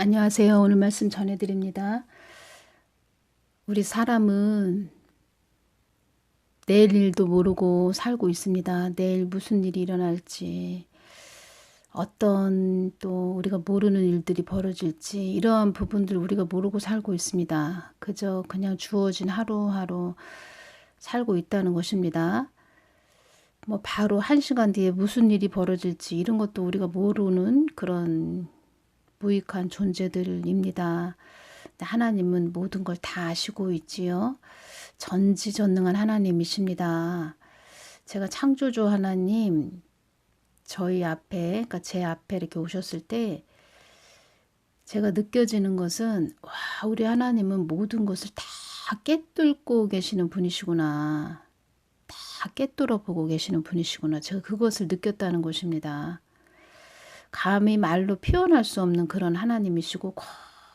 안녕하세요. 오늘 말씀 전해드립니다. 우리 사람은 내일 일도 모르고 살고 있습니다. 내일 무슨 일이 일어날지, 어떤 또 우리가 모르는 일들이 벌어질지, 이러한 부분들 우리가 모르고 살고 있습니다. 그저 그냥 주어진 하루하루 살고 있다는 것입니다. 뭐 바로 한 시간 뒤에 무슨 일이 벌어질지 이런 것도 우리가 모르는 그런 무익한 존재들입니다. 하나님은 모든 걸 다 아시고 있지요. 전지전능한 하나님이십니다. 제가 창조주 하나님 저희 앞에, 그러니까 제 앞에 이렇게 오셨을 때 제가 느껴지는 것은 와, 우리 하나님은 모든 것을 다 꿰뚫고 계시는 분이시구나. 다 꿰뚫어 보고 계시는 분이시구나. 제가 그것을 느꼈다는 것입니다. 감히 말로 표현할 수 없는 그런 하나님이시고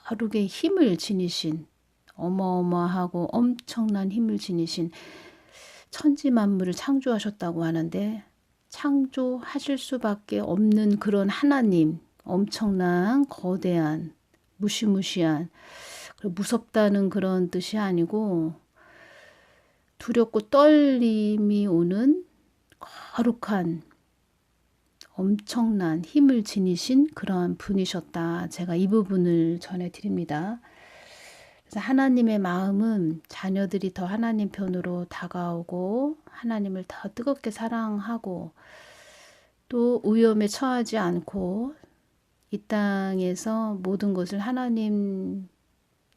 거룩의 힘을 지니신 어마어마하고 엄청난 힘을 지니신 천지 만물을 창조하셨다고 하는데 창조하실 수밖에 없는 그런 하나님, 엄청난 거대한 무시무시한 무섭다는 그런 뜻이 아니고 두렵고 떨림이 오는 거룩한 엄청난 힘을 지니신 그러한 분이셨다. 제가 이 부분을 전해드립니다. 그래서 하나님의 마음은 자녀들이 더 하나님 편으로 다가오고 하나님을 더 뜨겁게 사랑하고 또 위험에 처하지 않고 이 땅에서 모든 것을 하나님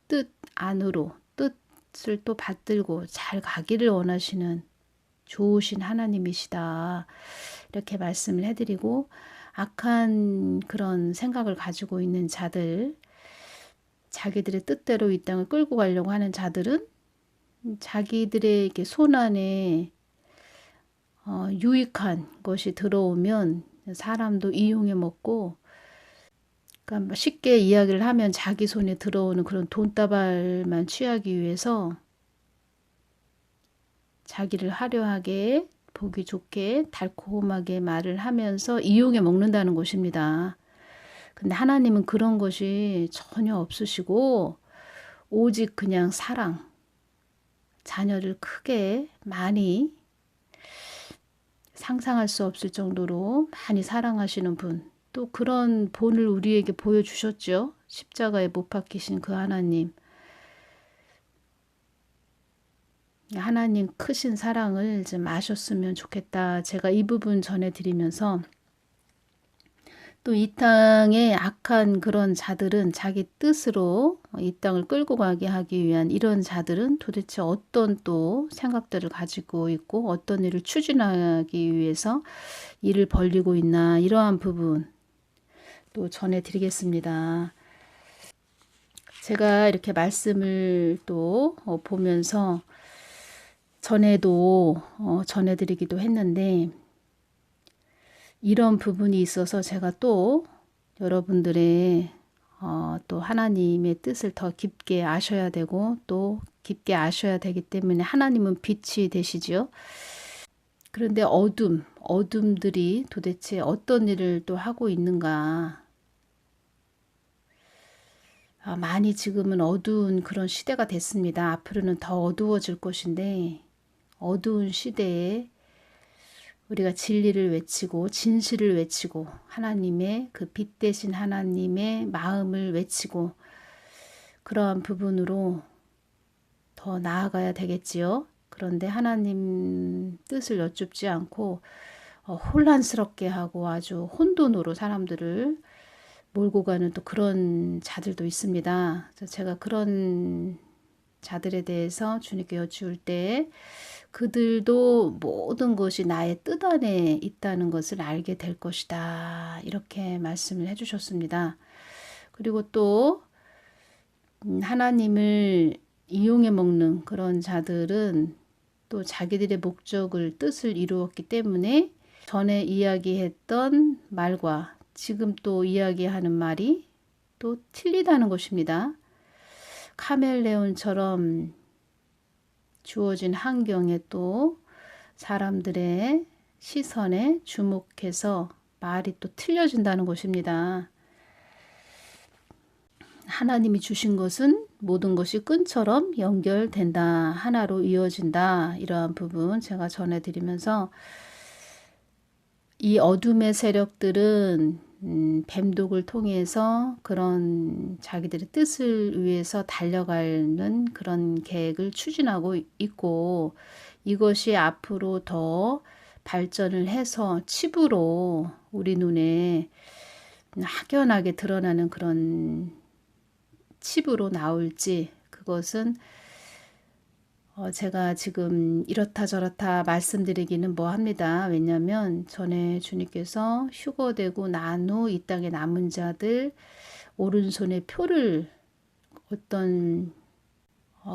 뜻 안으로 뜻을 또 받들고 잘 가기를 원하시는 좋으신 하나님이시다. 이렇게 말씀을 해드리고 악한 그런 생각을 가지고 있는 자들, 자기들의 뜻대로 이 땅을 끌고 가려고 하는 자들은 자기들의 손 안에 유익한 것이 들어오면 사람도 이용해 먹고, 그러니까 쉽게 이야기를 하면 자기 손에 들어오는 그런 돈다발만 취하기 위해서 자기를 화려하게 보기 좋게 달콤하게 말을 하면서 이용해 먹는다는 것입니다. 근데 하나님은 그런 것이 전혀 없으시고 오직 그냥 사랑, 자녀를 크게 많이 상상할 수 없을 정도로 많이 사랑하시는 분, 또 그런 본을 우리에게 보여주셨죠. 십자가에 못 박히신 그 하나님. 하나님 크신 사랑을 좀 아셨으면 좋겠다. 제가 이 부분 전해드리면서 또 이 땅의 악한 그런 자들은 자기 뜻으로 이 땅을 끌고 가게 하기 위한 이런 자들은 도대체 어떤 또 생각들을 가지고 있고 어떤 일을 추진하기 위해서 일을 벌리고 있나, 이러한 부분 또 전해드리겠습니다. 제가 이렇게 말씀을 또 보면서 전에도 전해드리기도 했는데 이런 부분이 있어서 제가 또 여러분들의 또 하나님의 뜻을 더 깊게 아셔야 되고 또 깊게 아셔야 되기 때문에 하나님은 빛이 되시지요. 그런데 어둠들이 도대체 어떤 일을 또 하고 있는가. 많이 지금은 어두운 그런 시대가 됐습니다. 앞으로는 더 어두워질 것인데 어두운 시대에 우리가 진리를 외치고 진실을 외치고 하나님의 그 빛 대신 하나님의 마음을 외치고 그러한 부분으로 더 나아가야 되겠지요. 그런데 하나님 뜻을 여쭙지 않고 혼란스럽게 하고 아주 혼돈으로 사람들을 몰고 가는 또 그런 자들도 있습니다. 그래서 제가 그런 자들에 대해서 주님께 여쭈을 때 그들도 모든 것이 나의 뜻 안에 있다는 것을 알게 될 것이다. 이렇게 말씀을 해주셨습니다. 그리고 또 하나님을 이용해 먹는 그런 자들은 또 자기들의 목적을 뜻을 이루었기 때문에 전에 이야기했던 말과 지금 또 이야기하는 말이 또 틀리다는 것입니다. 카멜레온처럼 주어진 환경에 또 사람들의 시선에 주목해서 말이 또 틀려진다는 것입니다. 하나님이 주신 것은 모든 것이 끈처럼 연결된다. 하나로 이어진다. 이러한 부분 제가 전해드리면서 이 어둠의 세력들은 뱀독을 통해서 그런 자기들의 뜻을 위해서 달려가는 그런 계획을 추진하고 있고, 이것이 앞으로 더 발전을 해서 칩으로 우리 눈에 확연하게 드러나는 그런 칩으로 나올지, 그것은 제가 지금 이렇다 저렇다 말씀드리기는 뭐합니다. 왜냐하면 전에 주님께서 휴거되고 난 후 이 땅에 남은 자들 오른손에 표를 어떤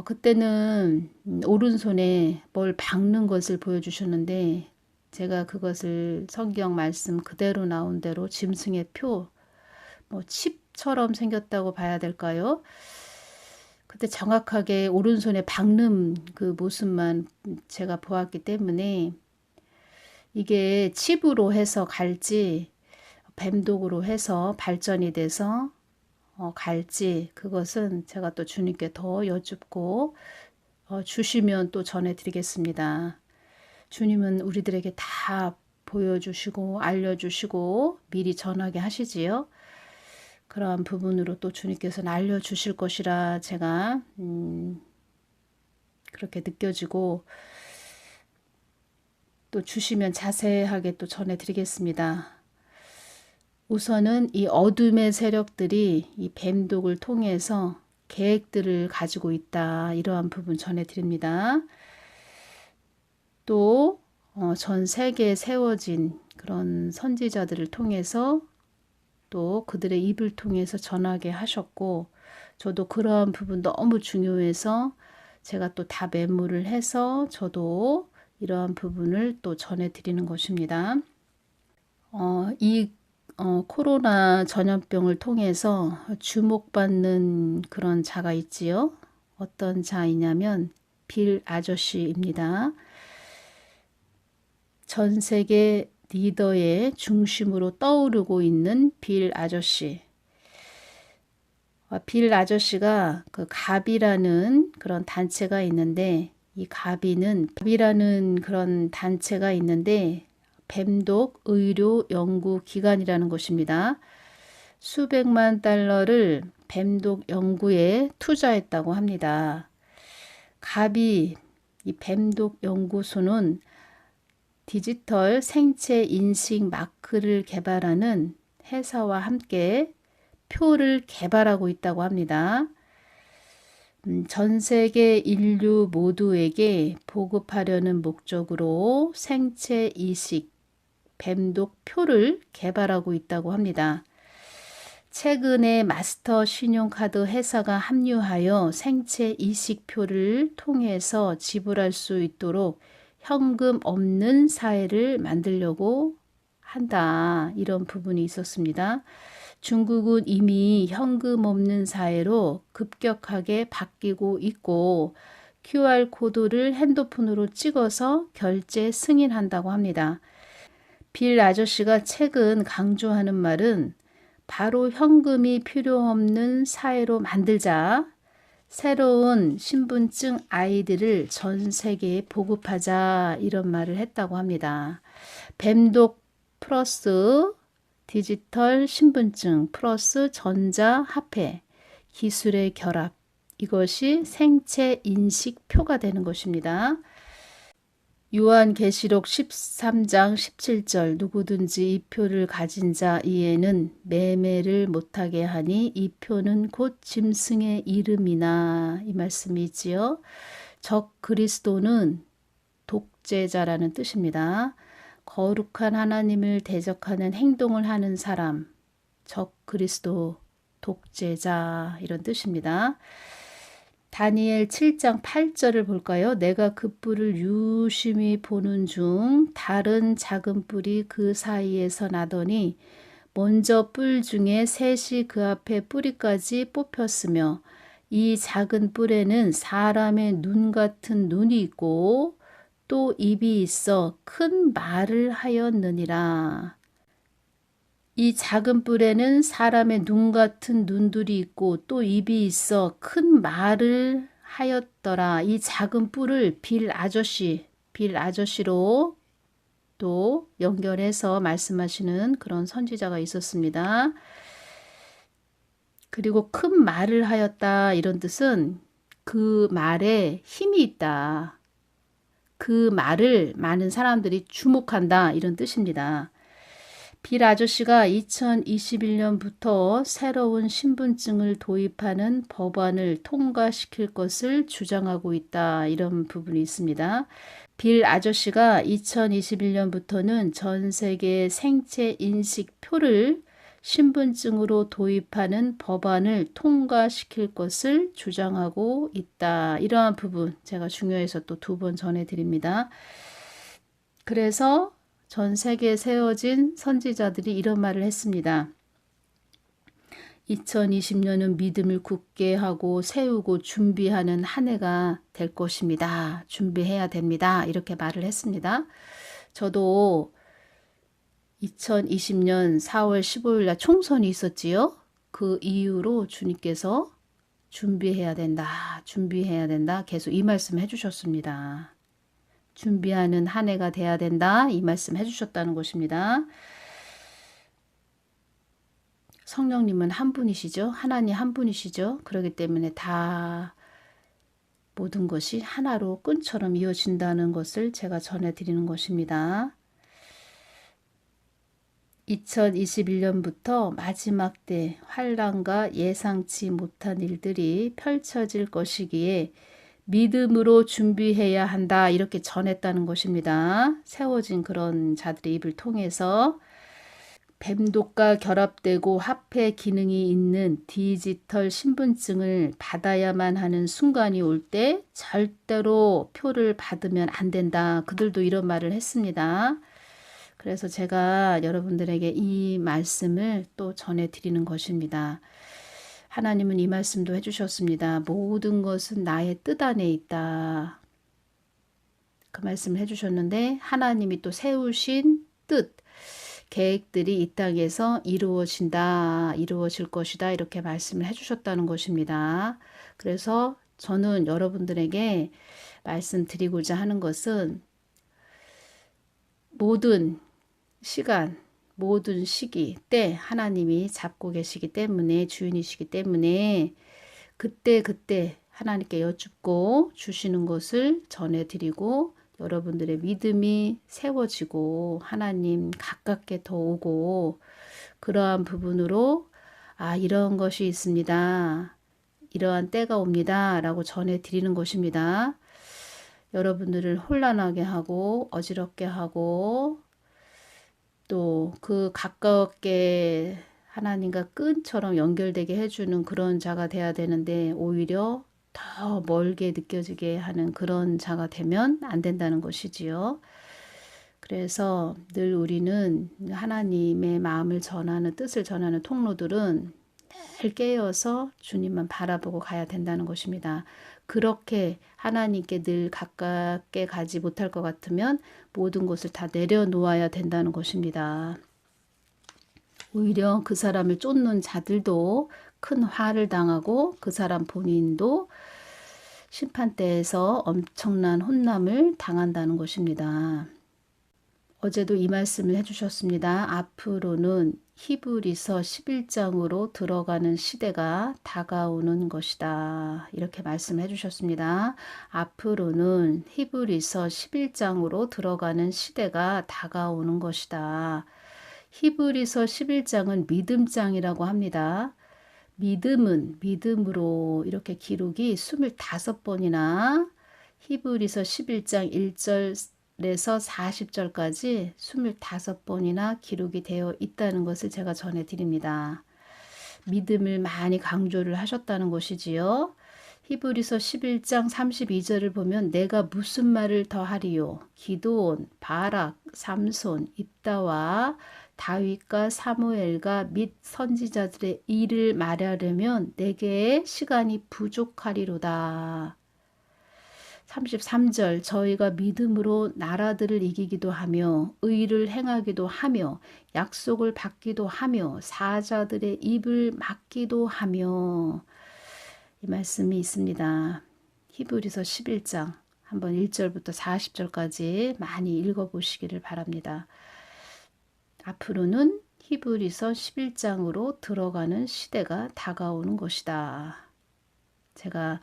그때는 오른손에 뭘 박는 것을 보여주셨는데, 제가 그것을 성경 말씀 그대로 나온 대로 짐승의 표, 뭐 칩처럼 생겼다고 봐야 될까요? 그때 정확하게 오른손에 박는 그 모습만 제가 보았기 때문에 이게 칩으로 해서 갈지 뱀독으로 해서 발전이 돼서 갈지, 그것은 제가 또 주님께 더 여쭙고 주시면 또 전해드리겠습니다. 주님은 우리들에게 다 보여주시고 알려주시고 미리 전하게 하시지요. 그러한 부분으로 또 주님께서는 알려주실 것이라 제가 그렇게 느껴지고, 또 주시면 자세하게 또 전해드리겠습니다. 우선은 이 어둠의 세력들이 이 뱀독을 통해서 계획들을 가지고 있다. 이러한 부분 전해드립니다. 또 전 세계에 세워진 그런 선지자들을 통해서 또 그들의 입을 통해서 전하게 하셨고, 저도 그러한 부분 너무 중요해서 제가 또 다 메모를 해서 저도 이러한 부분을 또 전해드리는 것입니다. 이 코로나 전염병을 통해서 주목받는 그런 자가 있지요. 어떤 자이냐면 빌 아저씨입니다. 전 세계 리더의 중심으로 떠오르고 있는 빌 아저씨. 빌 아저씨가 그 가비라는 그런 단체가 있는데, 이 가비라는 그런 단체가 있는데 뱀독 의료 연구 기관이라는 곳입니다. 수백만 달러를 뱀독 연구에 투자했다고 합니다. 가비 이 뱀독 연구소는 디지털 생체 인식 마크를 개발하는 회사와 함께 표를 개발하고 있다고 합니다. 전 세계 인류 모두에게 보급하려는 목적으로 생체 이식 뱀독 표를 개발하고 있다고 합니다. 최근에 마스터 신용카드 회사가 합류하여 생체 이식표를 통해서 지불할 수 있도록 현금 없는 사회를 만들려고 한다. 이런 부분이 있었습니다. 중국은 이미 현금 없는 사회로 급격하게 바뀌고 있고, QR코드를 핸드폰으로 찍어서 결제 승인한다고 합니다. 빌 아저씨가 최근 강조하는 말은 바로 현금이 필요 없는 사회로 만들자, 새로운 신분증 아이디를 전 세계에 보급하자, 이런 말을 했다고 합니다. 뱀독 플러스 디지털 신분증 플러스 전자화폐 기술의 결합, 이것이 생체 인식표가 되는 것입니다. 요한계시록 13장 17절 누구든지 이 표를 가진 자 이에는 매매를 못하게 하니 이 표는 곧 짐승의 이름이나, 이 말씀이 있지요. 적 그리스도는 독재자라는 뜻입니다. 거룩한 하나님을 대적하는 행동을 하는 사람, 적 그리스도, 독재자, 이런 뜻입니다. 다니엘 7장 8절을 볼까요? 내가 그 뿔을 유심히 보는 중 다른 작은 뿔이 그 사이에서 나더니 먼저 뿔 중에 셋이 그 앞에 뿌리까지 뽑혔으며 이 작은 뿔에는 사람의 눈 같은 눈이 있고 또 입이 있어 큰 말을 하였느니라. 이 작은 뿔에는 사람의 눈 같은 눈들이 있고 또 입이 있어 큰 말을 하였더라. 이 작은 뿔을 빌 아저씨로 또 연결해서 말씀하시는 그런 선지자가 있었습니다. 그리고 큰 말을 하였다 이런 뜻은 그 말에 힘이 있다. 그 말을 많은 사람들이 주목한다 이런 뜻입니다. 빌 아저씨가 2021년부터 새로운 신분증을 도입하는 법안을 통과시킬 것을 주장하고 있다. 이런 부분이 있습니다. 빌 아저씨가 2021년부터는 전 세계 생체 인식표를 신분증으로 도입하는 법안을 통과시킬 것을 주장하고 있다. 이러한 부분 제가 중요해서 또 2번 전해드립니다. 그래서 전 세계에 세워진 선지자들이 이런 말을 했습니다. 2020년은 믿음을 굳게 하고 세우고 준비하는 한 해가 될 것입니다. 준비해야 됩니다. 이렇게 말을 했습니다. 저도 2020년 4월 15일 날 총선이 있었지요. 그 이후로 주님께서 준비해야 된다. 계속 이 말씀 해주셨습니다. 준비하는 한 해가 돼야 된다. 이 말씀 해주셨다는 것입니다. 성령님은 한 분이시죠. 하나님 한 분이시죠. 그렇기 때문에 다 모든 것이 하나로 끈처럼 이어진다는 것을 제가 전해드리는 것입니다. 2021년부터 마지막 때 환난과 예상치 못한 일들이 펼쳐질 것이기에 믿음으로 준비해야 한다 이렇게 전했다는 것입니다. 세워진 그런 자들의 입을 통해서 뱀독과 결합되고 화폐 기능이 있는 디지털 신분증을 받아야만 하는 순간이 올 때 절대로 표를 받으면 안 된다. 그들도 이런 말을 했습니다. 그래서 제가 여러분들에게 이 말씀을 또 전해드리는 것입니다. 하나님은 이 말씀도 해주셨습니다. 모든 것은 나의 뜻 안에 있다. 그 말씀을 해주셨는데 하나님이 또 세우신 뜻, 계획들이 이 땅에서 이루어질 것이다. 이렇게 말씀을 해주셨다는 것입니다. 그래서 저는 여러분들에게 말씀드리고자 하는 것은 모든 시간, 모든 시기 때 하나님이 잡고 계시기 때문에 주인이시기 때문에 그때 하나님께 여쭙고 주시는 것을 전해드리고 여러분들의 믿음이 세워지고 하나님 가깝게 더 오고 그러한 부분으로 이런 것이 있습니다. 이러한 때가 옵니다. 라고 전해드리는 것입니다. 여러분들을 혼란하게 하고 어지럽게 하고 또 그 가깝게 하나님과 끈처럼 연결되게 해주는 그런 자가 돼야 되는데 오히려 더 멀게 느껴지게 하는 그런 자가 되면 안 된다는 것이지요. 그래서 늘 우리는 하나님의 마음을 전하는 뜻을 전하는 통로들은 늘 깨어서 주님만 바라보고 가야 된다는 것입니다. 그렇게 하나님께 늘 가깝게 가지 못할 것 같으면 모든 것을 다 내려놓아야 된다는 것입니다. 오히려 그 사람을 쫓는 자들도 큰 화를 당하고 그 사람 본인도 심판대에서 엄청난 혼남을 당한다는 것입니다. 어제도 이 말씀을 해주셨습니다. 앞으로는 히브리서 11장으로 들어가는 시대가 다가오는 것이다. 이렇게 말씀해 주셨습니다. 앞으로는 히브리서 11장으로 들어가는 시대가 다가오는 것이다. 히브리서 11장은 믿음장이라고 합니다. 믿음은 믿음으로 이렇게 기록이 25번이나 히브리서 11장 1절에서 40절까지 25번이나 기록이 되어 있다는 것을 제가 전해드립니다. 믿음을 많이 강조를 하셨다는 것이지요. 히브리서 11장 32절을 보면 내가 무슨 말을 더하리요. 기드온, 바락, 삼손, 입다와 다윗과 사무엘과 및 선지자들의 일을 말하려면 내게 시간이 부족하리로다. 33절 저희가 믿음으로 나라들을 이기기도 하며 의를 행하기도 하며 약속을 받기도 하며 사자들의 입을 막기도 하며 이 말씀이 있습니다. 히브리서 11장 한번 1절부터 40절까지 많이 읽어보시기를 바랍니다. 앞으로는 히브리서 11장으로 들어가는 시대가 다가오는 것이다. 제가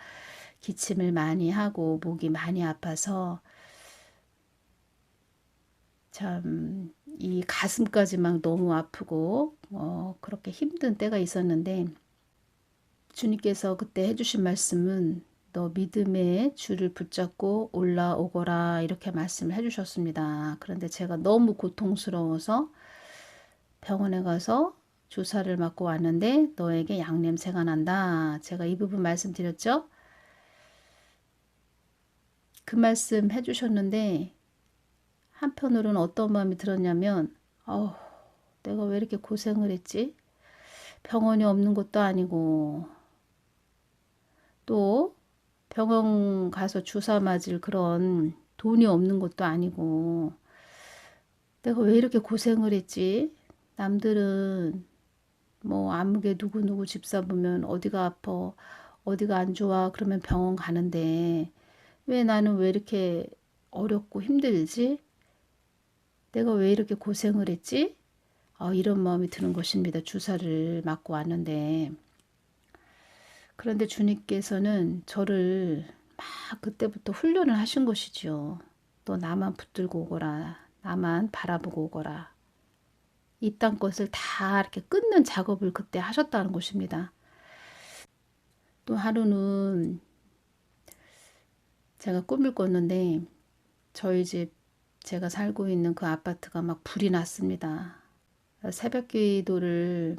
기침을 많이 하고 목이 많이 아파서 참 이 가슴까지 막 너무 아프고 그렇게 힘든 때가 있었는데 주님께서 그때 해주신 말씀은 너 믿음의 줄을 붙잡고 올라오거라 이렇게 말씀을 해주셨습니다. 그런데 제가 너무 고통스러워서 병원에 가서 주사를 맞고 왔는데 너에게 양냄새가 난다. 제가 이 부분 말씀드렸죠? 그 말씀 해주셨는데 한편으로는 어떤 마음이 들었냐면 내가 왜 이렇게 고생을 했지? 병원이 없는 것도 아니고 또 병원 가서 주사 맞을 그런 돈이 없는 것도 아니고 내가 왜 이렇게 고생을 했지? 남들은 뭐 아무개 누구누구 집사 보면 어디가 아파 어디가 안 좋아 그러면 병원 가는데 왜 나는 왜 이렇게 어렵고 힘들지? 내가 왜 이렇게 고생을 했지? 이런 마음이 드는 것입니다. 주사를 맞고 왔는데 그런데 주님께서는 저를 막 그때부터 훈련을 하신 것이지요. 너 나만 붙들고 오거라. 나만 바라보고 오거라. 이 땅 것을 다 이렇게 끊는 작업을 그때 하셨다는 것입니다. 또 하루는 제가 꿈을 꿨는데 저희 집 제가 살고 있는 그 아파트가 막 불이 났습니다. 새벽 기도를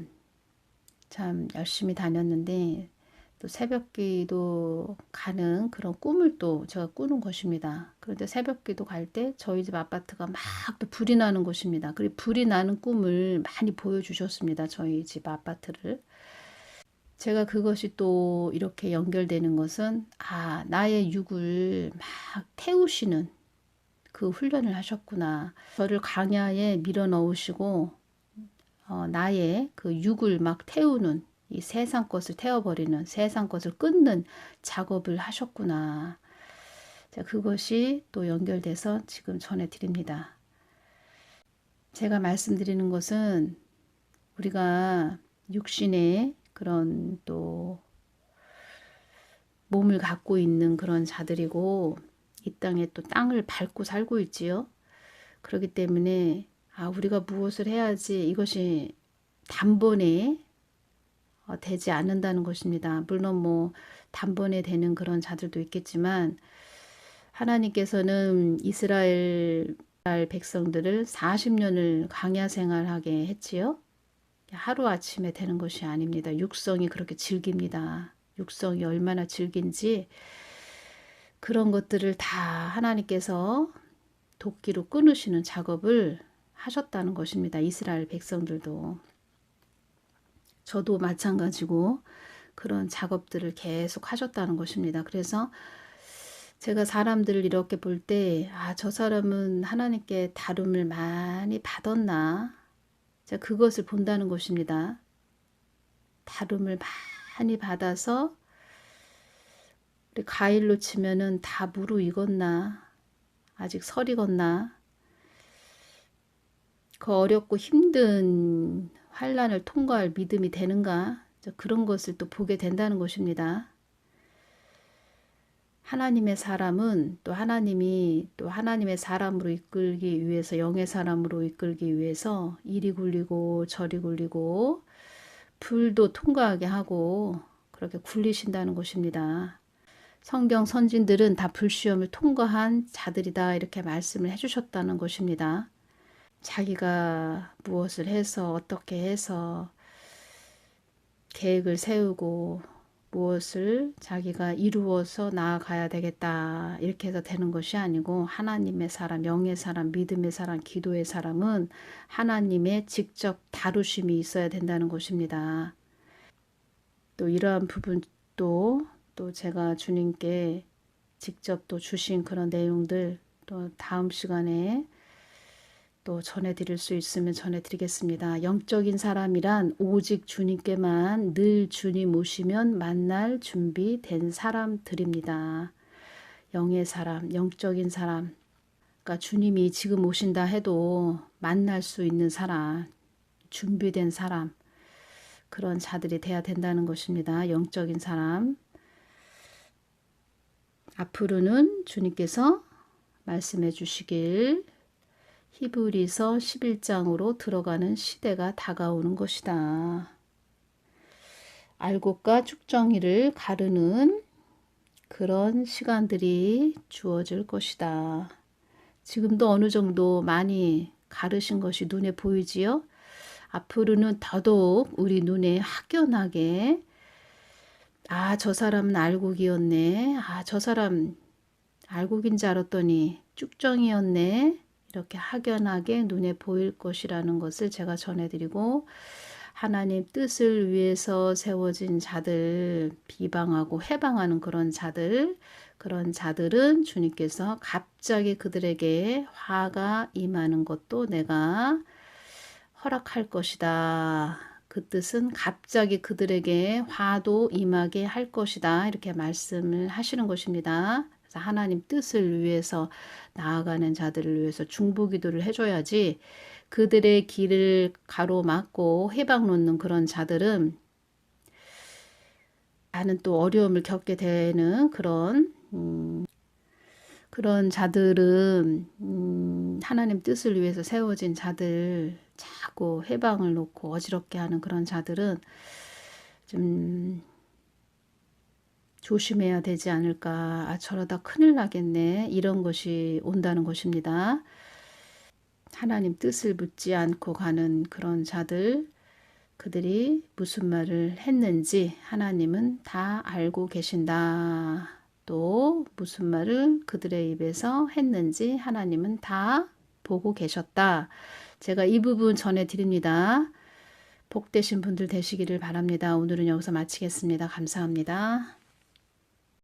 참 열심히 다녔는데 또 새벽 기도 가는 그런 꿈을 또 제가 꾸는 것입니다. 그런데 새벽 기도 갈 때 저희 집 아파트가 막 또 불이 나는 것입니다. 그리고 불이 나는 꿈을 많이 보여주셨습니다. 저희 집 아파트를. 제가 그것이 또 이렇게 연결되는 것은 나의 육을 막 태우시는 그 훈련을 하셨구나. 저를 광야에 밀어 넣으시고 나의 그 육을 막 태우는 이 세상 것을 태워버리는 세상 것을 끊는 작업을 하셨구나. 자, 그것이 또 연결돼서 지금 전해드립니다. 제가 말씀드리는 것은 우리가 육신의 그런 또 몸을 갖고 있는 그런 자들이고 이 땅에 또 땅을 밟고 살고 있지요. 그렇기 때문에 우리가 무엇을 해야지 이것이 단번에 되지 않는다는 것입니다. 물론 뭐 단번에 되는 그런 자들도 있겠지만 하나님께서는 이스라엘 백성들을 40년을 광야 생활하게 했지요. 하루아침에 되는 것이 아닙니다. 육성이 그렇게 질깁니다. 육성이 얼마나 질긴지 그런 것들을 다 하나님께서 도끼로 끊으시는 작업을 하셨다는 것입니다. 이스라엘 백성들도. 저도 마찬가지고 그런 작업들을 계속 하셨다는 것입니다. 그래서 제가 사람들을 이렇게 볼 때 저 사람은 하나님께 다룸을 많이 받았나? 제가 그것을 본다는 것입니다. 다룸을 많이 받아서 우리 과일로 치면은 다 무르익었나? 아직 설 익었나? 그 어렵고 힘든 환난을 통과할 믿음이 되는가? 그런 것을 또 보게 된다는 것입니다. 하나님의 사람은 또 하나님이 또 하나님의 사람으로 이끌기 위해서 영의 사람으로 이끌기 위해서 이리 굴리고 저리 굴리고 불도 통과하게 하고 그렇게 굴리신다는 것입니다. 성경 선진들은 다 불시험을 통과한 자들이다 이렇게 말씀을 해주셨다는 것입니다. 자기가 무엇을 해서 어떻게 해서 계획을 세우고 무엇을 자기가 이루어서 나아가야 되겠다 이렇게 해서 되는 것이 아니고 하나님의 사람, 영의 사람, 믿음의 사람, 기도의 사람은 하나님의 직접 다루심이 있어야 된다는 것입니다. 또 이러한 부분도 또 제가 주님께 직접 또 주신 그런 내용들 또 다음 시간에 또 전해드릴 수 있으면 전해드리겠습니다. 영적인 사람이란 오직 주님께만 늘 주님 오시면 만날 준비된 사람들입니다. 영의 사람, 영적인 사람, 그러니까 주님이 지금 오신다 해도 만날 수 있는 사람, 준비된 사람, 그런 자들이 돼야 된다는 것입니다. 영적인 사람. 앞으로는 주님께서 말씀해 주시길 히브리서 11장으로 들어가는 시대가 다가오는 것이다. 알곡과 쭉정이를 가르는 그런 시간들이 주어질 것이다. 지금도 어느 정도 많이 가르신 것이 눈에 보이지요? 앞으로는 더더욱 우리 눈에 확연하게 저 사람은 알곡이었네. 저 사람 알곡인 줄 알았더니 쭉정이었네. 이렇게 확연하게 눈에 보일 것이라는 것을 제가 전해드리고 하나님 뜻을 위해서 세워진 자들, 비방하고 해방하는 그런 자들은 주님께서 갑자기 그들에게 화가 임하는 것도 내가 허락할 것이다. 그 뜻은 갑자기 그들에게 화도 임하게 할 것이다. 이렇게 말씀을 하시는 것입니다. 그래서 하나님 뜻을 위해서 나아가는 자들을 위해서 중보기도를 해줘야지 그들의 길을 가로막고 해방 놓는 그런 자들은 나는 또 어려움을 겪게 되는 그런 자들은 하나님 뜻을 위해서 세워진 자들 자꾸 해방을 놓고 어지럽게 하는 그런 자들은 좀 조심해야 되지 않을까. 저러다 큰일 나겠네. 이런 것이 온다는 것입니다. 하나님 뜻을 묻지 않고 가는 그런 자들, 그들이 무슨 말을 했는지 하나님은 다 알고 계신다. 또 무슨 말을 그들의 입에서 했는지 하나님은 다 보고 계셨다. 제가 이 부분 전해드립니다. 복되신 분들 되시기를 바랍니다. 오늘은 여기서 마치겠습니다. 감사합니다.